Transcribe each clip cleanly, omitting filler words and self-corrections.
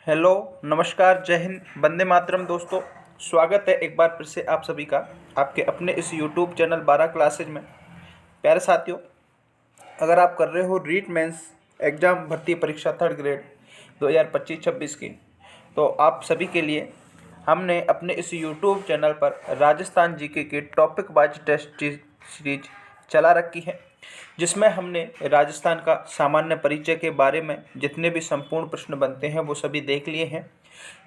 Hello, नमस्कार, जय हिंद, वंदे मातरम दोस्तों। स्वागत है एक बार फिर से आप सभी का आपके अपने इस यूट्यूब चैनल 12 क्लासेज में। प्यारे साथियों, अगर आप कर रहे हो रीट मेंस एग्ज़ाम भर्ती परीक्षा थर्ड ग्रेड 2025-26 की, तो आप सभी के लिए हमने अपने इस यूट्यूब चैनल पर राजस्थान जीके के टॉपिक वाइज टेस्ट सीरीज चला रखी है, जिसमें हमने राजस्थान का सामान्य परिचय के बारे में जितने भी संपूर्ण प्रश्न बनते हैं वो सभी देख लिए हैं।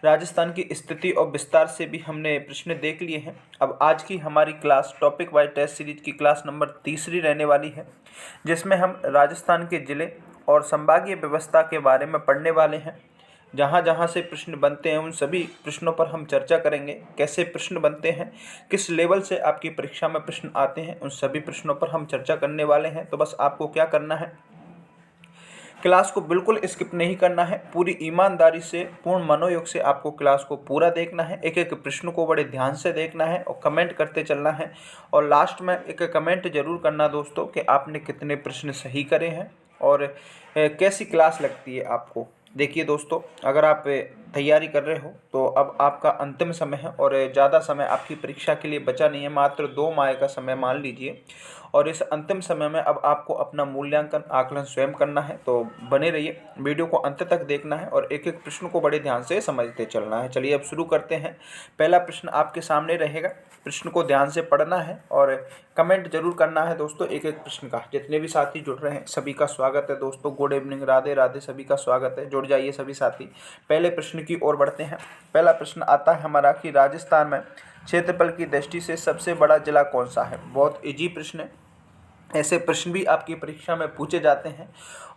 राजस्थान की स्थिति और विस्तार से भी हमने प्रश्न देख लिए हैं। अब आज की हमारी class topic wise test series की क्लास नंबर तीसरी रहने वाली है, जिसमें हम राजस्थान के ज़िले और संभागीय व्यवस्था के बारे में पढ़ने वाले हैं। जहाँ जहाँ से प्रश्न बनते हैं उन सभी प्रश्नों पर हम चर्चा करेंगे। कैसे प्रश्न बनते हैं, किस लेवल से आपकी परीक्षा में प्रश्न आते हैं, उन सभी प्रश्नों पर हम चर्चा करने वाले हैं। तो बस आपको क्या करना है, क्लास को बिल्कुल स्किप नहीं करना है। पूरी ईमानदारी से, पूर्ण मनोयोग से आपको क्लास को पूरा देखना है। एक एक प्रश्न को बड़े ध्यान से देखना है और कमेंट करते चलना है। और लास्ट में एक कमेंट जरूर करना दोस्तों कि आपने कितने प्रश्न सही करे हैं और कैसी क्लास लगती है आपको। देखिए दोस्तों, अगर आप तैयारी कर रहे हो तो अब आपका अंतिम समय है और ज़्यादा समय आपकी परीक्षा के लिए बचा नहीं है। मात्र 2 माह का समय मान लीजिए, और इस अंतिम समय में अब आपको अपना मूल्यांकन आकलन स्वयं करना है। तो बने रहिए, वीडियो को अंत तक देखना है और एक एक प्रश्न को बड़े ध्यान से समझते चलना है। चलिए अब शुरू करते हैं। पहला प्रश्न आपके सामने रहेगा, प्रश्न को ध्यान से पढ़ना है और कमेंट जरूर करना है दोस्तों एक एक प्रश्न का। जितने भी साथी जुड़ रहे हैं सभी का स्वागत है दोस्तों। गुड इवनिंग, राधे राधे, सभी का स्वागत है। जुड़ जाइए सभी साथी। पहले प्रश्न की ओर बढ़ते हैं। पहला प्रश्न आता है हमारा कि राजस्थान में क्षेत्रफल की दृष्टि से सबसे बड़ा जिला कौन सा है। बहुत इजी प्रश्न है। ऐसे प्रश्न भी आपकी परीक्षा में पूछे जाते हैं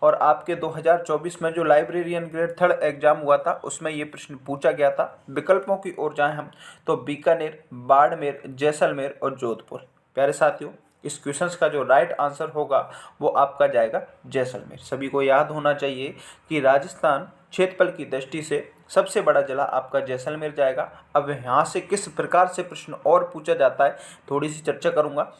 और आपके 2024 में जो लाइब्रेरियन ग्रेड थर्ड एग्जाम हुआ था उसमें ये प्रश्न पूछा गया था। विकल्पों की ओर जाएं हम तो बीकानेर, बाड़मेर, जैसलमेर और जोधपुर। प्यारे साथियों, इस क्वेश्चंस का जो राइट आंसर होगा वो आपका जाएगा जैसलमेर। सभी को याद होना चाहिए कि राजस्थान क्षेत्रफल की दृष्टि से सबसे बड़ा जिला आपका जैसलमेर जाएगा। अब यहाँ से किस प्रकार से प्रश्न और पूछा जाता है थोड़ी सी चर्चा करूँगा।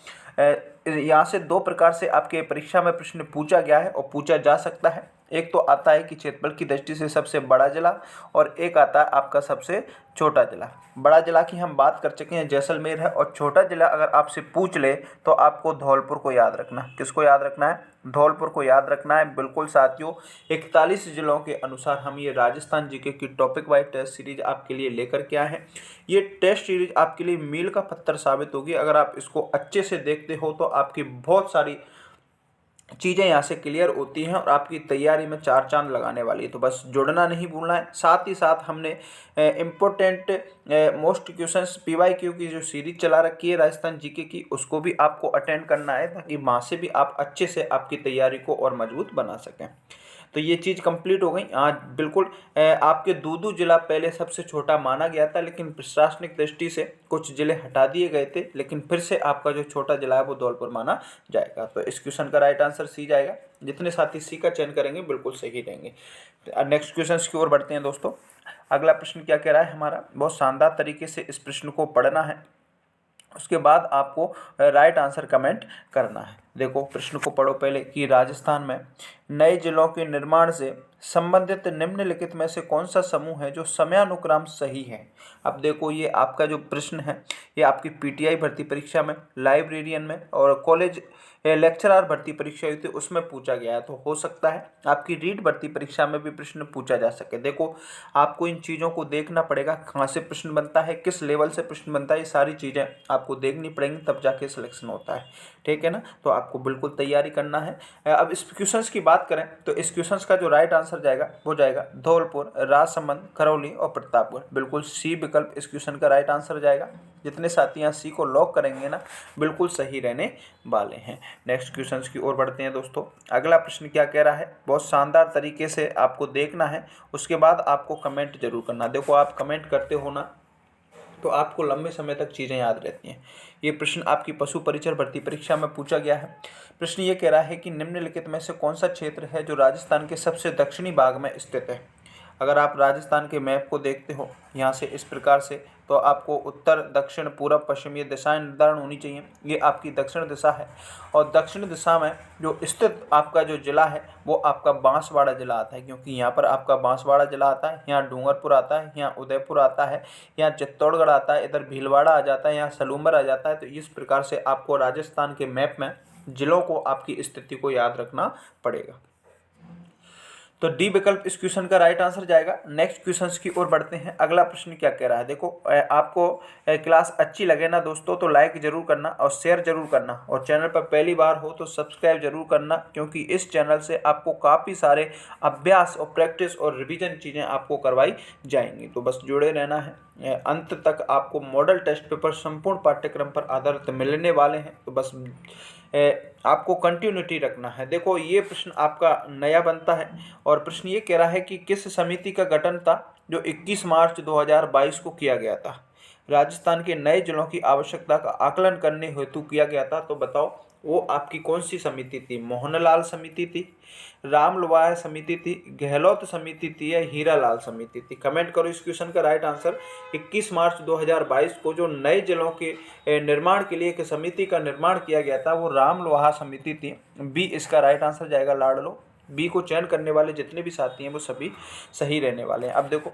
यहाँ से 2 प्रकार से आपके परीक्षा में प्रश्न पूछा गया है और पूछा जा सकता है। एक तो आता है कि क्षेत्रफल की दृष्टि से सबसे बड़ा जिला, और एक आता है आपका सबसे छोटा जिला। बड़ा जिला की हम बात कर चुके हैं, जैसलमेर है। और छोटा जिला अगर आपसे पूछ ले तो आपको धौलपुर को याद रखना। किसको याद रखना है? धौलपुर को याद रखना है। बिल्कुल साथियों, 41 जिलों के अनुसार हम ये राजस्थान जीके की टॉपिक वाइज टेस्ट सीरीज आपके लिए लेकर के आए हैं। ये टेस्ट सीरीज आपके लिए मील का पत्थर साबित होगी। अगर आप इसको अच्छे से देखते हो तो आपकी बहुत सारी चीज़ें यहाँ से क्लियर होती हैं और आपकी तैयारी में 4 चांद लगाने वाली है। तो बस जुड़ना नहीं भूलना है। साथ ही साथ हमने इम्पोर्टेंट मोस्ट क्वेश्चंस PYQ की जो सीरीज चला रखी है राजस्थान जीके की, उसको भी आपको अटेंड करना है ताकि वहाँ से भी आप अच्छे से आपकी तैयारी को और मजबूत बना सकें। तो ये चीज़ कंप्लीट हो गई। आज बिल्कुल आपके दूदू जिला पहले सबसे छोटा माना गया था, लेकिन प्रशासनिक दृष्टि से कुछ जिले हटा दिए गए थे, लेकिन फिर से आपका जो छोटा जिला है वो धौलपुर माना जाएगा। तो इस क्वेश्चन का राइट आंसर सी जाएगा। जितने साथी सी का चयन करेंगे बिल्कुल सही रहेंगे। नेक्स्ट क्वेश्चन की ओर बढ़ते हैं दोस्तों। अगला प्रश्न क्या कह रहा है हमारा, बहुत शानदार तरीके से इस प्रश्न को पढ़ना है, उसके बाद आपको राइट आंसर कमेंट करना है। देखो प्रश्न को पढ़ो पहले कि राजस्थान में नए जिलों के निर्माण से संबंधित निम्नलिखित में से कौन सा समूह है जो समयानुक्रम सही है। अब देखो ये आपका जो प्रश्न है ये आपकी PTI भर्ती परीक्षा में, लाइब्रेरियन में और कॉलेज लेक्चरर भर्ती परीक्षा हुई थी उसमें पूछा गया है। तो हो सकता है आपकी रीट भर्ती परीक्षा में भी प्रश्न पूछा जा सके। देखो आपको इन चीज़ों को देखना पड़ेगा, कहाँ से प्रश्न बनता है, किस लेवल से प्रश्न बनता है, ये सारी चीज़ें आपको देखनी पड़ेंगी, तब जाके सिलेक्शन होता है। ठीक है ना? तो आपको बिल्कुल तैयारी करना है। अब इस क्वेश्चंस की बात करें तो इस क्वेश्चंस का जो राइट आंसर जाएगा वो जाएगा धौलपुर, राजसमंद, करौली और प्रतापगढ़। बिल्कुल सी विकल्प इस क्वेश्चन का राइट आंसर जाएगा। जितने साथी यहाँ सी को लॉक करेंगे ना बिल्कुल सही रहने वाले हैं। नेक्स्ट क्वेश्चन की ओर बढ़ते हैं दोस्तों। अगला प्रश्न क्या कह रहा है, बहुत शानदार तरीके से आपको देखना है, उसके बाद आपको कमेंट जरूर करना। देखो आप कमेंट करते हो ना तो आपको लंबे समय तक चीज़ें याद रहती हैं। ये प्रश्न आपकी पशु परिचर भर्ती परीक्षा में पूछा गया है। प्रश्न ये कह रहा है कि निम्नलिखित में से कौन सा क्षेत्र है जो राजस्थान के सबसे दक्षिणी भाग में स्थित है। अगर आप राजस्थान के मैप को देखते हो, यहाँ से इस प्रकार से तो आपको उत्तर, दक्षिण, पूरब, पश्चिम ये दिशाएं निर्धारण होनी चाहिए। ये आपकी दक्षिण दिशा है और दक्षिण दिशा में जो स्थित आपका जो जिला है वो आपका बांसवाड़ा जिला आता है, क्योंकि यहाँ पर आपका बांसवाड़ा जिला आता है, यहाँ डूंगरपुर आता है, यहाँ उदयपुर आता है, यहाँ चित्तौड़गढ़ आता है, इधर भीलवाड़ा आ जाता है, यहाँ सलूम्बर आ जाता है। तो इस प्रकार से आपको राजस्थान के मैप में जिलों को आपकी स्थिति को याद रखना पड़ेगा। तो डी विकल्प इस क्वेश्चन का राइट आंसर जाएगा। नेक्स्ट क्वेश्चन की ओर बढ़ते हैं। अगला प्रश्न क्या कह रहा है, देखो आपको क्लास अच्छी लगे ना दोस्तों तो लाइक जरूर करना और शेयर जरूर करना, और चैनल पर पहली बार हो तो सब्सक्राइब जरूर करना, क्योंकि इस चैनल से आपको काफ़ी सारे अभ्यास और प्रैक्टिस और रिवीजन चीज़ें आपको करवाई जाएंगी। तो बस जुड़े रहना है, अंत तक आपको मॉडल टेस्ट पेपर संपूर्ण पाठ्यक्रम पर आधारित मिलने वाले हैं। तो बस आपको कंटिन्यूटी रखना है। देखो ये प्रश्न आपका नया बनता है और प्रश्न ये कह रहा है कि किस समिति का गठन था जो 21 मार्च 2022 को किया गया था, राजस्थान के नए जिलों की आवश्यकता का आकलन करने हेतु किया गया था। तो बताओ वो आपकी कौन सी समिति थी? मोहनलाल समिति थी, रामलवाय समिति थी, गहलोत समिति थी या हीरालाल समिति थी? कमेंट करो इस क्वेश्चन का राइट आंसर। 21 मार्च 2022 को जो नए जिलों के निर्माण के लिए एक समिति का निर्माण किया गया था वो रामलवाह समिति थी। बी इसका राइट आंसर जाएगा, लाडलो। बी को चयन करने वाले जितने भी साथी हैं वो सभी सही रहने वाले हैं। अब देखो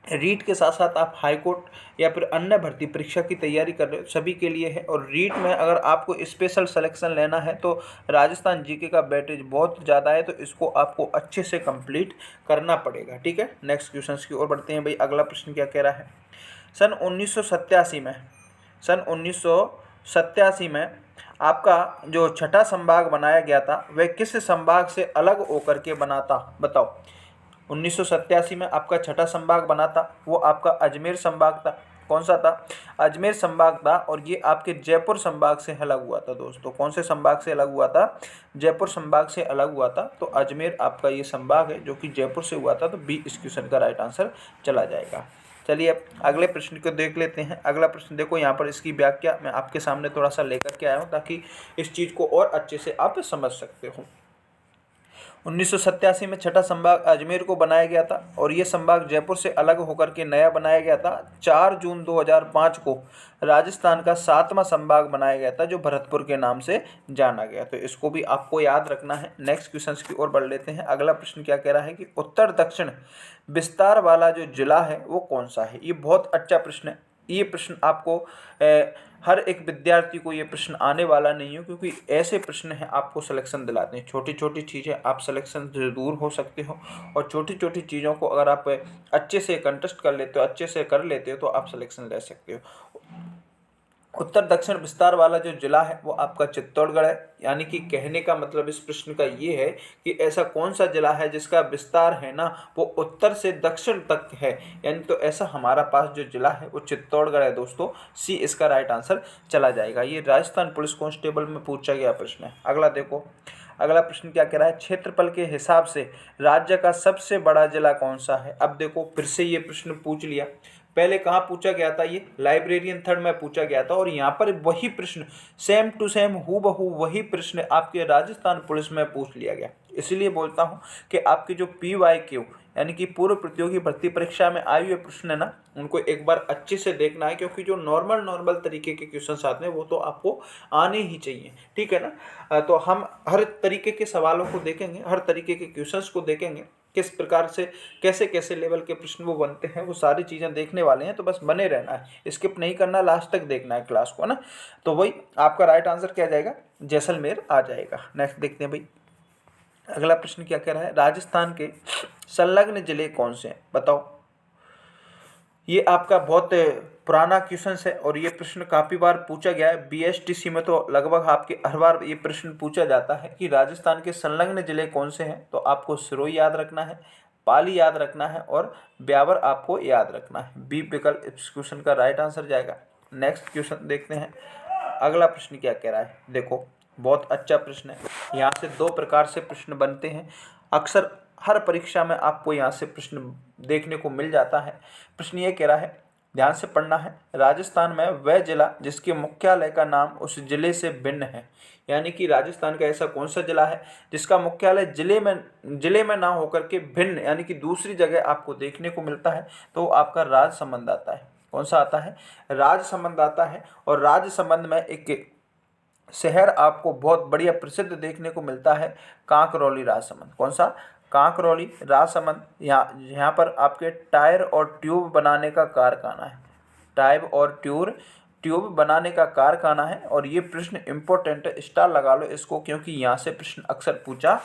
रीट के साथ साथ आप हाई कोर्ट या फिर अन्य भर्ती परीक्षा की तैयारी कर रहे हो, सभी के लिए है। और रीट में अगर आपको स्पेशल सिलेक्शन लेना है तो राजस्थान जीके का वेटेज बहुत ज़्यादा है, तो इसको आपको अच्छे से कंप्लीट करना पड़ेगा। ठीक है, नेक्स्ट क्वेश्चन की ओर बढ़ते हैं भाई। अगला प्रश्न क्या कह रहा है, सन 1987 में आपका जो छठा संभाग बनाया गया था वह किस संभाग से अलग होकर के बना था? बताओ। 1987 में आपका छठा संभाग बना था, वो आपका अजमेर संभाग था। कौन सा था? अजमेर संभाग था, और ये आपके जयपुर संभाग से अलग हुआ था दोस्तों। कौन से संभाग से अलग हुआ था? जयपुर संभाग से अलग हुआ था। तो अजमेर आपका ये संभाग है जो कि जयपुर से हुआ था। तो बी इस क्वेश्चन का राइट आंसर चला जाएगा। चलिए अब अगले प्रश्न को देख लेते हैं। अगला प्रश्न देखो, यहाँ पर इसकी व्याख्या मैं आपके सामने थोड़ा सा लेकर के आया हूँ ताकि इस चीज़ को और अच्छे से आप समझ सकते हो। 1987 में छठा संभाग अजमेर को बनाया गया था और ये संभाग जयपुर से अलग होकर के नया बनाया गया था। 4 जून 2005 को राजस्थान का 7वां संभाग बनाया गया था जो भरतपुर के नाम से जाना गया। तो इसको भी आपको याद रखना है। नेक्स्ट क्वेश्चन की ओर बढ़ लेते हैं। अगला प्रश्न क्या कह रहा है कि उत्तर दक्षिण विस्तार वाला जो जिला है वो कौन सा है? ये बहुत अच्छा प्रश्न है। ये प्रश्न आपको हर एक विद्यार्थी को ये प्रश्न आने वाला नहीं है, क्योंकि ऐसे प्रश्न हैं आपको सिलेक्शन दिलाते हैं। छोटी छोटी चीज़ें आप सिलेक्शन से दूर हो सकते हो, और छोटी छोटी चीज़ों को अगर आप अच्छे से कंटेस्ट कर लेते हो, अच्छे से कर लेते हो, तो आप सिलेक्शन ले सकते हो। उत्तर दक्षिण विस्तार वाला जो जिला है वो आपका चित्तौड़गढ़ है। यानी कि कहने का मतलब इस प्रश्न का ये है कि ऐसा कौन सा जिला है जिसका विस्तार है ना वो उत्तर से दक्षिण तक है, यानी तो ऐसा हमारा पास जो जिला है वो चित्तौड़गढ़ है दोस्तों। सी इसका राइट आंसर चला जाएगा। ये राजस्थान पुलिस कांस्टेबल में पूछा गया प्रश्न है। अगला देखो, अगला प्रश्न क्या कह रहा है, क्षेत्रफल के हिसाब से राज्य का सबसे बड़ा जिला कौन सा है? अब देखो फिर से ये प्रश्न पूछ लिया। पहले कहाँ पूछा गया था? ये लाइब्रेरियन थर्ड में पूछा गया था, और यहाँ पर वही प्रश्न सेम टू सेम हूबहू वही प्रश्न आपके राजस्थान पुलिस में पूछ लिया गया। इसलिए बोलता हूँ कि आपकी जो PYQ यानी कि पूर्व प्रतियोगी भर्ती परीक्षा में आए हुए प्रश्न है ना, उनको एक बार अच्छे से देखना है, क्योंकि जो नॉर्मल तरीके के क्वेश्चन आते हैं वो तो आपको आने ही चाहिए। ठीक है ना? तो हम हर तरीके के सवालों को देखेंगे, हर तरीके के क्वेश्चंस को देखेंगे, किस प्रकार से कैसे कैसे लेवल के प्रश्न वो बनते हैं, वो सारी चीज़ें देखने वाले हैं। तो बस बने रहना है, स्किप नहीं करना, लास्ट तक देखना है क्लास को, है ना? तो वही आपका राइट आंसर क्या जाएगा? जैसलमेर आ जाएगा। नेक्स्ट देखते हैं भाई। अगला प्रश्न क्या कह रहा है, राजस्थान के संलग्न जिले कौन से हैं? बताओ। ये आपका बहुत पुराना क्वेश्चन है और ये प्रश्न काफ़ी बार पूछा गया है। BSTC में तो लगभग आपके हर बार ये प्रश्न पूछा जाता है कि राजस्थान के संलग्न जिले कौन से हैं। तो आपको सिरोही याद रखना है, पाली याद रखना है और ब्यावर आपको याद रखना है। बी विकल्प इस क्वेश्चन का राइट आंसर जाएगा। नेक्स्ट क्वेश्चन देखते हैं। अगला प्रश्न क्या कह रहा है, देखो बहुत अच्छा प्रश्न है। यहाँ से 2 प्रकार से प्रश्न बनते हैं। अक्सर हर परीक्षा में आपको यहाँ से प्रश्न देखने को मिल जाता है। प्रश्न ये कह रहा है, ध्यान से पढ़ना है, राजस्थान में वह जिला जिसके मुख्यालय का नाम उस जिले से भिन्न है। यानी कि राजस्थान का ऐसा कौन सा जिला है जिसका मुख्यालय जिले में ना होकर के भिन्न यानी कि दूसरी जगह आपको देखने को मिलता है, तो आपका राजसमंद आता है। कौन सा आता है, राजसमंद आता है। और राजसमंद में एक शहर आपको बहुत बढ़िया प्रसिद्ध देखने को मिलता है, कांकरौली राजसमंद। कौन सा, कांकरौली राजसमंद। यहाँ पर आपके टायर और ट्यूब बनाने का कारखाना है, टायर और ट्यूब बनाने का कारखाना है। और ये प्रश्न इंपॉर्टेंट है, स्टार लगा लो इसको, क्योंकि यहाँ से प्रश्न अक्सर पूछा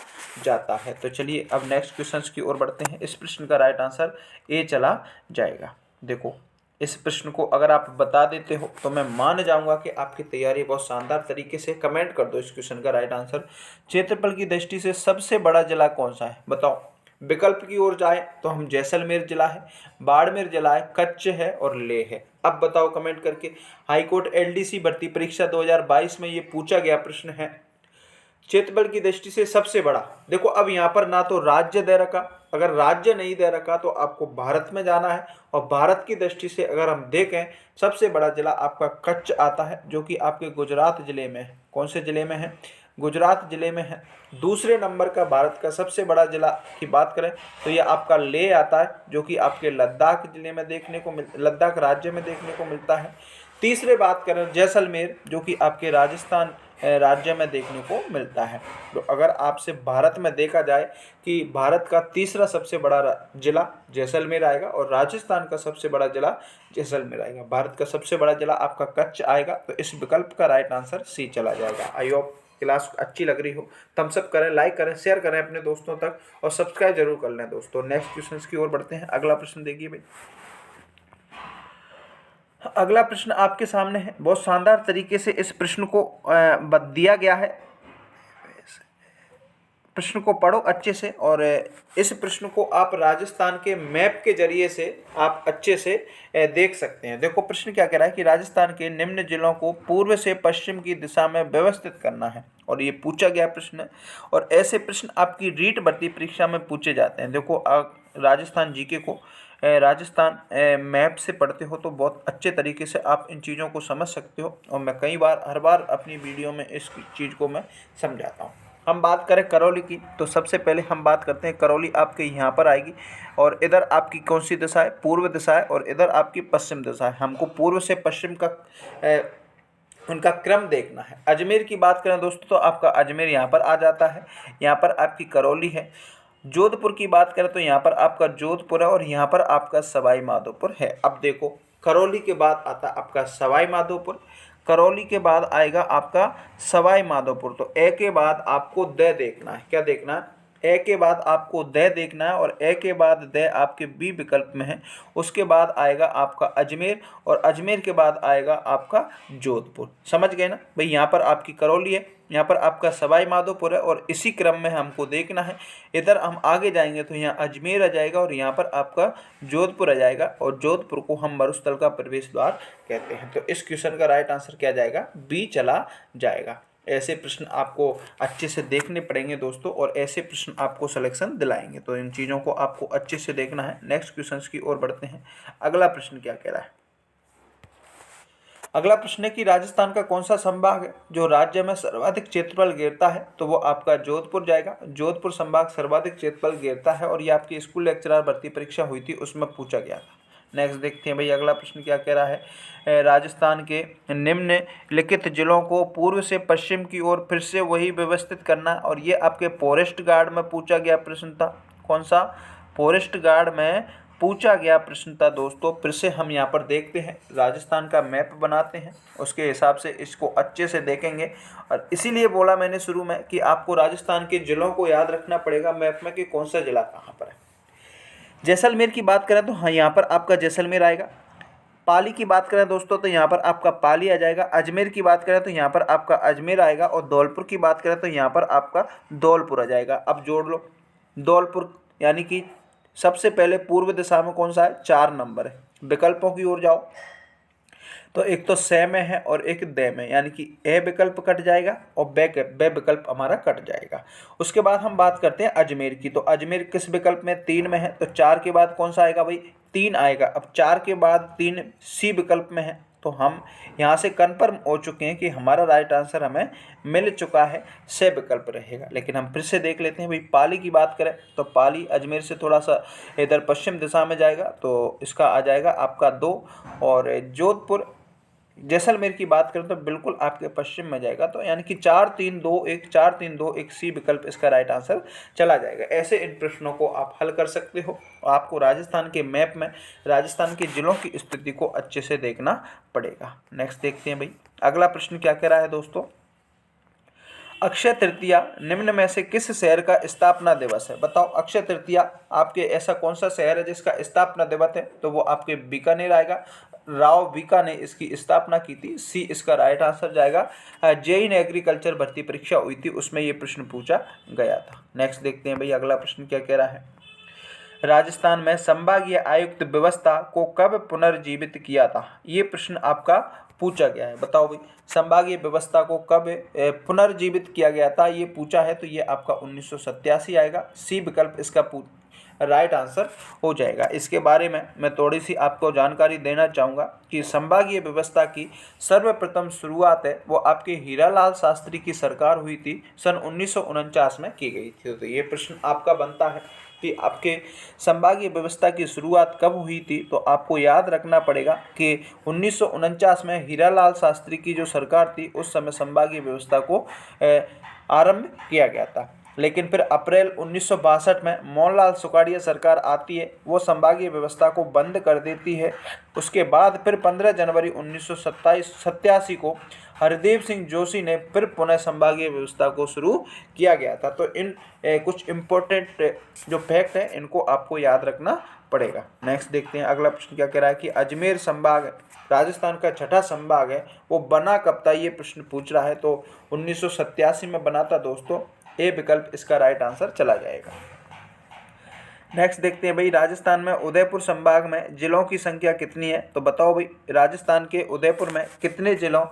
जाता है। तो चलिए अब नेक्स्ट क्वेश्चन की ओर बढ़ते हैं। इस प्रश्न का राइट आंसर ए चला जाएगा। देखो इस प्रश्न को अगर आप बता देते हो तो मैं मान जाऊंगा कि आपकी तैयारी बहुत शानदार तरीके से। कमेंट कर दो इस क्वेश्चन का राइट आंसर। क्षेत्रफल की दृष्टि से सबसे बड़ा जिला कौन सा है, बताओ। विकल्प की ओर जाए तो हम जैसलमेर जिला है, बाड़मेर जिला है, कच्छ है और लेह है। अब बताओ कमेंट करके। हाईकोर्ट एलडीसी भर्ती परीक्षा 2022 में ये पूछा गया प्रश्न है, क्षेत्रफल की दृष्टि से सबसे बड़ा। देखो अब यहाँ पर ना तो राज्य दे रखा, अगर राज्य नहीं दे रखा तो आपको भारत में जाना है। और भारत की दृष्टि से अगर हम देखें, सबसे बड़ा जिला आपका कच्छ आता है, जो कि आपके गुजरात जिले में है। कौन से जिले में है, गुजरात जिले में है। दूसरे नंबर का भारत का सबसे बड़ा जिला की बात करें तो ये आपका लेह आता है, जो कि आपके लद्दाख जिले में लद्दाख राज्य में देखने को मिलता है। तीसरे बात करें जैसलमेर, जो कि आपके राजस्थान राज्य में देखने को मिलता है। तो अगर आपसे भारत में देखा जाए कि भारत का तीसरा सबसे बड़ा जिला जैसलमेर आएगा और राजस्थान का सबसे बड़ा जिला जैसलमेर आएगा। भारत का सबसे बड़ा जिला आपका कच्छ आएगा। तो इस विकल्प का राइट आंसर सी चला जाएगा। आई होप क्लास अच्छी लग रही हो। थम्स अप करें, लाइक करें, शेयर करें अपने दोस्तों तक और सब्सक्राइब जरूर कर लें दोस्तों। नेक्स्ट क्वेश्चन की ओर बढ़ते हैं। अगला प्रश्न देखिए भाई। अगला प्रश्न आपके सामने है, बहुत शानदार तरीके से इस प्रश्न को दिया गया है। प्रश्न को पढ़ो अच्छे से और इस प्रश्न को आप राजस्थान के मैप के जरिए से आप अच्छे से देख सकते हैं। देखो प्रश्न क्या कह रहा है कि राजस्थान के निम्न जिलों को पूर्व से पश्चिम की दिशा में व्यवस्थित करना है। और ये पूछा गया प्रश्न है और ऐसे प्रश्न आपकी रीट भर्ती परीक्षा में पूछे जाते हैं। देखो राजस्थान जीके को राजस्थान मैप से पढ़ते हो तो बहुत अच्छे तरीके से आप इन चीज़ों को समझ सकते हो। और मैं हर बार अपनी वीडियो में इस चीज़ को मैं समझाता हूँ। हम बात करें करौली की तो सबसे पहले हम बात करते हैं करौली आपके यहाँ पर आएगी। और इधर आपकी कौन सी दिशा है, पूर्व दिशा है। और इधर आपकी पश्चिम दिशा है। हमको पूर्व से पश्चिम का उनका क्रम देखना है। अजमेर की बात करें दोस्तों तो आपका अजमेर यहाँ पर आ जाता है, यहाँ पर आपकी करौली है। जोधपुर की बात करें तो यहाँ पर आपका जोधपुर है और यहाँ पर आपका सवाई माधोपुर है। अब देखो करौली के बाद आता आपका सवाई माधोपुर, करौली के बाद आएगा आपका सवाई माधोपुर। तो ए के बाद आपको द देखना है। क्या देखना है, ए के बाद आपको द देखना है और ए के बाद द आपके बी विकल्प में है। उसके बाद आएगा आपका अजमेर और अजमेर के बाद आएगा आपका जोधपुर। समझ गए ना भाई। यहाँ पर आपकी करौली है, यहाँ पर आपका सवाई माधोपुर है और इसी क्रम में हमको देखना है। इधर हम आगे जाएंगे तो यहाँ अजमेर आ जाएगा और यहाँ पर आपका जोधपुर आ जाएगा और जोधपुर को हम मरुस्थल का प्रवेश द्वार कहते हैं। तो इस क्वेश्चन का राइट आंसर क्या जाएगा, बी चला जाएगा। ऐसे प्रश्न आपको अच्छे से देखने पड़ेंगे दोस्तों और ऐसे प्रश्न आपको सिलेक्शन दिलाएंगे। तो इन चीज़ों को आपको अच्छे से देखना है। नेक्स्ट क्वेश्चन की ओर बढ़ते हैं। अगला प्रश्न क्या कह रहा है। अगला प्रश्न है कि राजस्थान का कौन सा संभाग है जो राज्य में सर्वाधिक क्षेत्रफल घेरता है। तो वो आपका जोधपुर जाएगा। जोधपुर संभाग सर्वाधिक क्षेत्रफल घेरता है और ये आपकी स्कूल लेक्चरर भर्ती परीक्षा हुई थी उसमें पूछा गया था। नेक्स्ट देखते हैं भाई अगला प्रश्न क्या कह रहा है। राजस्थान के निम्नलिखित जिलों को पूर्व से पश्चिम की ओर फिर से वही व्यवस्थित करना। और ये आपके फॉरेस्ट गार्ड में पूछा गया प्रश्न था। कौन सा, फॉरेस्ट गार्ड में पूछा गया प्रश्न था दोस्तों। फिर से हम यहाँ पर देखते हैं, राजस्थान का मैप बनाते हैं, उसके हिसाब से इसको अच्छे से देखेंगे। और इसीलिए बोला मैंने शुरू में कि आपको राजस्थान के जिलों को याद रखना पड़ेगा मैप में कि कौन सा जिला कहाँ पर है। जैसलमेर की बात करें तो हाँ यहाँ पर आपका जैसलमेर आएगा। पाली की बात करें दोस्तों तो यहाँ पर आपका पाली आ जाएगा। अजमेर की बात करें तो यहाँ पर आपका अजमेर आएगा और धौलपुर की बात करें तो यहाँ पर आपका धौलपुर आ जाएगा। अब जोड़ लो धौलपुर, यानी कि सबसे पहले पूर्व दिशा में कौन सा है, 4 नंबर है। विकल्पों की ओर जाओ तो एक तो से में है और एक दे में, यानी कि ए विकल्प कट जाएगा और बे विकल्प हमारा कट जाएगा। उसके बाद हम बात करते हैं अजमेर की। तो अजमेर किस विकल्प में, 3 में है। तो 4 के बाद कौन सा आएगा भाई, 3 आएगा। अब 4 के बाद 3 सी विकल्प में है। तो हम यहाँ से कन्फर्म हो चुके हैं कि हमारा राइट आंसर हमें मिल चुका है, से विकल्प रहेगा। लेकिन हम फिर से देख लेते हैं भाई, पाली की बात करें तो पाली अजमेर से थोड़ा सा इधर पश्चिम दिशा में जाएगा, तो इसका आ जाएगा आपका 2। और जोधपुर जैसलमेर की बात करें तो बिल्कुल आपके पश्चिम में जाएगा, तो यानी कि 4-3-2-1, 4-3-2-1 सी विकल्प इसका राइट आंसर चला जाएगा। ऐसे इन प्रश्नों को आप हल कर सकते हो। आपको राजस्थान के मैप में राजस्थान के जिलों की स्थिति को अच्छे से देखना पड़ेगा। नेक्स्ट देखते हैं भाई, अगला प्रश्न क्या कह रहा है दोस्तों। अक्षय तृतीया निम्न में से किस शहर का स्थापना दिवस है? बताओ, अक्षय तृतीया आपके ऐसा कौन सा शहर है जिसका स्थापना दिवस है? तो वो आपके बीकानेर आएगा। राव बीका ने इसकी स्थापना की थी, सी इसका राइट आंसर जाएगा। जेईन एग्रीकल्चर भर्ती परीक्षा हुई थी, उसमें ये प्रश्न पूछा गया था। नेक्स्ट देखते हैं भाई, अगला प्रश्न क्या कह रहा है। राजस्थान में संभागीय आयुक्त व्यवस्था को कब पुनर्जीवित किया था? ये प्रश्न आपका पूछा गया है। बताओ भाई, संभागीय व्यवस्था को कब पुनर्जीवित किया गया था, ये पूछा है, तो ये आपका 1987 आएगा। सी विकल्प इसका राइट आंसर हो जाएगा। इसके बारे में मैं थोड़ी सी आपको जानकारी देना चाहूँगा कि संभागीय व्यवस्था की सर्वप्रथम शुरुआत है वो आपके हीरालाल शास्त्री की सरकार हुई थी, सन 1949 में की गई थी। तो ये प्रश्न आपका बनता है कि आपके संभागीय व्यवस्था की शुरुआत कब हुई थी, तो आपको याद रखना पड़ेगा कि 1949 में हीरालाल शास्त्री की जो सरकार थी उस समय संभागीय व्यवस्था को आरंभ किया गया था। लेकिन फिर अप्रैल 1962 में मोहनलाल सुखाड़िया सरकार आती है, वो संभागीय व्यवस्था को बंद कर देती है। उसके बाद फिर 15 जनवरी 1987 को हरदेव सिंह जोशी ने फिर पुनः संभागीय व्यवस्था को शुरू किया गया था। तो इन कुछ इम्पोर्टेंट जो फैक्ट हैं इनको आपको याद रखना पड़ेगा। नेक्स्ट देखते हैं, अगला प्रश्न क्या कह रहा है कि अजमेर संभाग राजस्थान का छठा संभाग है, वो बना कब था, ये प्रश्न पूछ रहा है। तो 1987 में बना था दोस्तों। ए विकल्प इसका राइट आंसर चला जाएगा। नेक्स्ट देखते हैं भाई, राजस्थान में उदयपुर संभाग में जिलों की संख्या कितनी है? तो बताओ भाई, राजस्थान के उदयपुर में कितने जिलों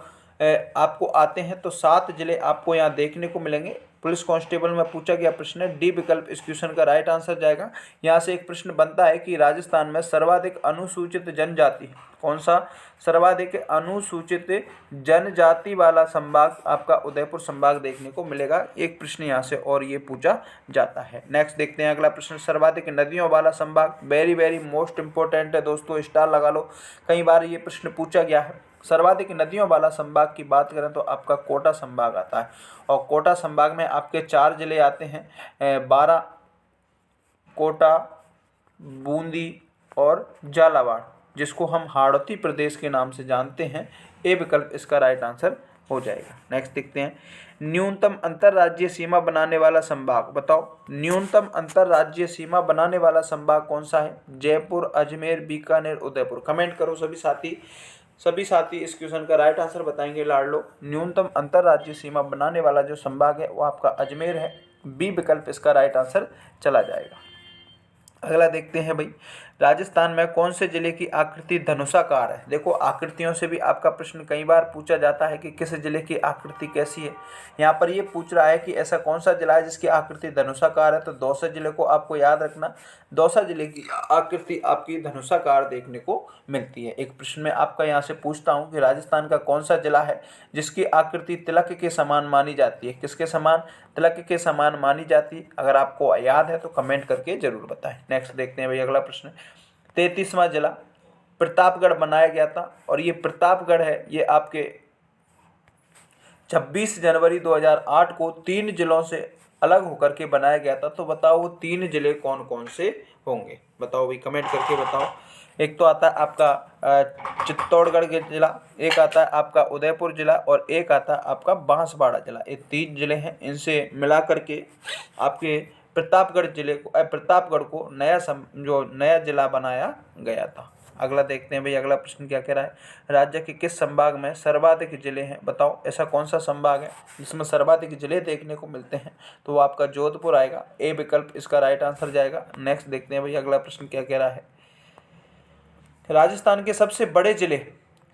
आपको आते हैं? तो 7 जिले आपको यहाँ देखने को मिलेंगे। पुलिस कांस्टेबल में पूछा गया प्रश्न है, डी विकल्प इस क्वेश्चन का राइट आंसर जाएगा। यहाँ से एक प्रश्न बनता है कि राजस्थान में सर्वाधिक अनुसूचित जनजाति कौन सा? सर्वाधिक अनुसूचित जनजाति वाला संभाग आपका उदयपुर संभाग देखने को मिलेगा। एक प्रश्न यहाँ से और ये पूछा जाता है। नेक्स्ट देखते हैं अगला प्रश्न, सर्वाधिक नदियों वाला संभाग। वेरी वेरी मोस्ट इंपॉर्टेंट है दोस्तों, स्टार लगा लो, कई बार ये प्रश्न पूछा गया है। सर्वाधिक नदियों वाला संभाग की बात करें तो आपका कोटा संभाग आता है, और कोटा संभाग में आपके 4 जिले आते हैं, बारां, कोटा, बूंदी और झालावाड़, जिसको हम हाड़ौती प्रदेश के नाम से जानते हैं। ए विकल्प इसका राइट आंसर हो जाएगा। नेक्स्ट देखते हैं, न्यूनतम अंतर्राज्यीय सीमा बनाने वाला संभाग। बताओ, न्यूनतम अंतर्राज्यीय सीमा बनाने वाला संभाग कौन सा है? जयपुर, अजमेर, बीकानेर, उदयपुर। कमेंट करो सभी साथी इस क्वेश्चन का राइट आंसर बताएंगे। लाडलो, न्यूनतम अंतर्राज्यीय सीमा बनाने वाला जो संभाग है वो आपका अजमेर है। बी विकल्प इसका राइट आंसर चला जाएगा। अगला देखते हैं भाई, राजस्थान में कौन से जिले की आकृति धनुषाकार है? देखो, आकृतियों से भी आपका प्रश्न कई बार पूछा जाता है कि किस जिले की आकृति कैसी है। यहाँ पर ये पूछ रहा है कि ऐसा कौन सा जिला है जिसकी आकृति धनुषाकार है। तो दौसा जिले को आपको याद रखना, दौसा जिले की आकृति आपकी धनुषाकार देखने को मिलती है। एक प्रश्न में आपका यहाँ से पूछता हूँ कि राजस्थान का कौन सा जिला है जिसकी आकृति तिलक के समान मानी जाती है? किसके समान? तिलक के समान मानी जाती है। अगर आपको याद है तो कमेंट करके जरूर बताएं। नेक्स्ट देखते हैं भाई, अगला प्रश्न, 33वां जिला प्रतापगढ़ बनाया गया था, और ये प्रतापगढ़ है ये आपके 26 जनवरी 2008 को 3 जिलों से अलग होकर के बनाया गया था। तो बताओ वो 3 जिले कौन कौन से होंगे? बताओ भाई, कमेंट करके बताओ। एक तो आता है आपका चित्तौड़गढ़ के जिला, एक आता है आपका उदयपुर जिला, और एक आता है आपका बांसवाड़ा जिला। ये 3 जिले हैं, इनसे मिला करके आपके प्रतापगढ़ को जो नया जिला बनाया गया था। अगला देखते हैं भाई, अगला प्रश्न क्या कह रहा है, राज्य के किस संभाग में सर्वाधिक जिले हैं? बताओ, ऐसा कौन सा संभाग है जिसमें सर्वाधिक जिले देखने को मिलते हैं? तो वो आपका जोधपुर आएगा। ए विकल्प इसका राइट आंसर जाएगा। नेक्स्ट देखते हैं भाई, अगला प्रश्न क्या कह रहा है, राजस्थान के सबसे बड़े जिले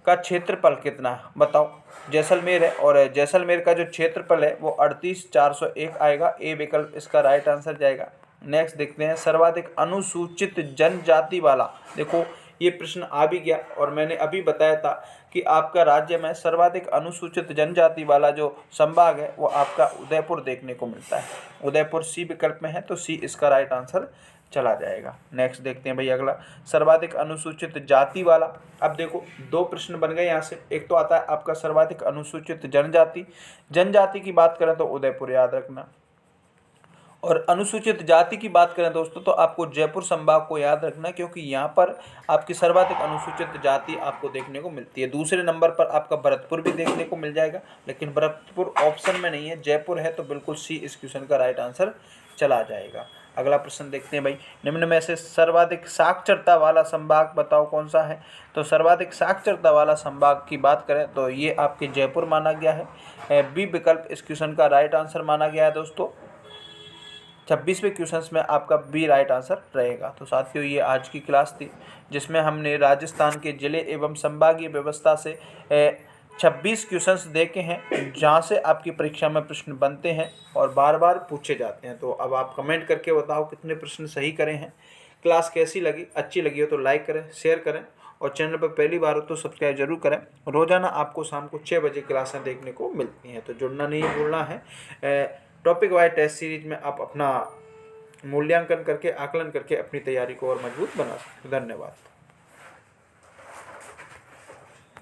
का क्षेत्रफल कितना है? बताओ, जैसलमेर है, और जैसलमेर का जो क्षेत्रफल है वो 38,401 आएगा। ए विकल्प इसका राइट आंसर जाएगा। नेक्स्ट देखते हैं, सर्वाधिक अनुसूचित जनजाति वाला। देखो, ये प्रश्न आ भी गया। और मैंने अभी बताया था कि आपका राज्य में सर्वाधिक अनुसूचित जनजाति वाला जो संभाग है वो आपका उदयपुर देखने को मिलता है। उदयपुर सी विकल्प में है, तो सी इसका राइट आंसर चला जाएगा। नेक्स्ट देखते हैं भाई अगला, सर्वाधिक अनुसूचित जाति वाला। अब देखो दो प्रश्न बन गए यहाँ से। एक तो आता है आपका सर्वाधिक अनुसूचित जनजाति, जनजाति की बात करें तो उदयपुर याद रखना, और अनुसूचित जाति की बात करें दोस्तों तो आपको जयपुर संभाग को याद रखना, क्योंकि यहाँ पर आपकी सर्वाधिक अनुसूचित जाति आपको देखने को मिलती है। दूसरे नंबर पर आपका भरतपुर भी देखने को मिल जाएगा, लेकिन भरतपुर ऑप्शन में नहीं है, जयपुर है, तो बिल्कुल सी इस क्वेश्चन का राइट आंसर चला जाएगा। अगला प्रश्न देखते हैं भाई, निम्न में से सर्वाधिक साक्षरता वाला संभाग बताओ कौन सा है। तो सर्वाधिक साक्षरता वाला संभाग की बात करें तो ये आपके जयपुर माना गया है। बी विकल्प इस क्वेश्चन का राइट आंसर माना गया है दोस्तों। 26वें क्वेश्चन में आपका बी राइट आंसर रहेगा। तो साथियों ये आज की क्लास थी जिसमें हमने राजस्थान के जिले एवं संभागीय व्यवस्था से 26 क्वेश्चंस देखे हैं, जहां से आपकी परीक्षा में प्रश्न बनते हैं और बार बार पूछे जाते हैं। तो अब आप कमेंट करके बताओ कितने प्रश्न सही करे हैं। क्लास कैसी लगी, अच्छी लगी हो तो लाइक करें, शेयर करें, और चैनल पर पहली बार हो तो सब्सक्राइब जरूर करें। रोजाना आपको शाम को 6 बजे क्लासें देखने को मिलती हैं, तो जुड़ना नहीं भूलना है। टॉपिक वाइज टेस्ट सीरीज में आप अपना मूल्यांकन करके, आकलन करके अपनी तैयारी को और मजबूत बना सकते हैं। धन्यवाद।